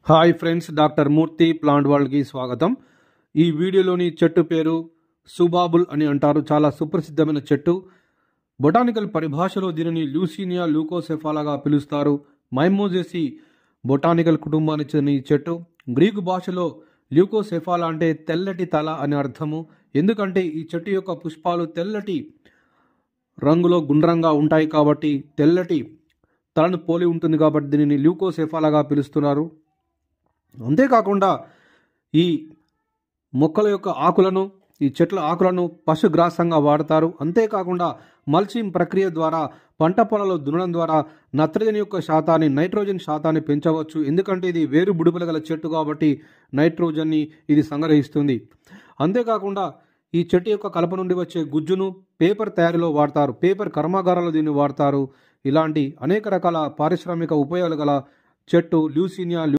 Hi friends, doctor మూర్తి plant వరల్డ్కి స్వాగతం. ఈ వీడియోలోని చెట్టు పేరు సుబాబుల్ అని అంటారు. చాలా సుప్రసిద్ధమైన చెట్టు. బొటానికల్ పరిభాషలో దీనిని ల్యూసీనియా లూకోసెఫాలాగా పిలుస్తారు. మైమోజేసి బొటానికల్ కుటుంబానికి చెందిన ఈ చెట్టు. గ్రీకు భాషలో ల్యూకోసెఫాలా అంటే తెల్లటి తల అని అర్థము. ఎందుకంటే ఈ చెట్టు యొక్క పుష్పాలు తెల్లటి రంగులో గుండ్రంగా ఉంటాయి కాబట్టి, తెల్లటి తలను పోలి ఉంటుంది కాబట్టి దీనిని ల్యూకోసెఫాలాగా పిలుస్తున్నారు. అంతేకాకుండా ఈ మొక్కల యొక్క ఆకులను, ఈ చెట్ల ఆకులను పశుగ్రాసంగా వాడతారు. అంతేకాకుండా మల్చింగ్ ప్రక్రియ ద్వారా పంట పొలాల్లో దున్నడం ద్వారా నత్రజని యొక్క శాతాన్ని, నైట్రోజన్ శాతాన్ని పెంచవచ్చు. ఎందుకంటే ఇది వేరు బుడుపుల గల చెట్టు కాబట్టి నైట్రోజన్ని ఇది సంగ్రహిస్తుంది. అంతేకాకుండా ఈ చెట్టు యొక్క కలప నుండి వచ్చే గుజ్జును పేపర్ తయారీలో వాడతారు. పేపర్ కర్మాగారాల్లో దీన్ని వాడతారు. ఇలాంటి అనేక రకాల పారిశ్రామిక ఉపయోగాలు గల చెట్టు ల్యూసీనియా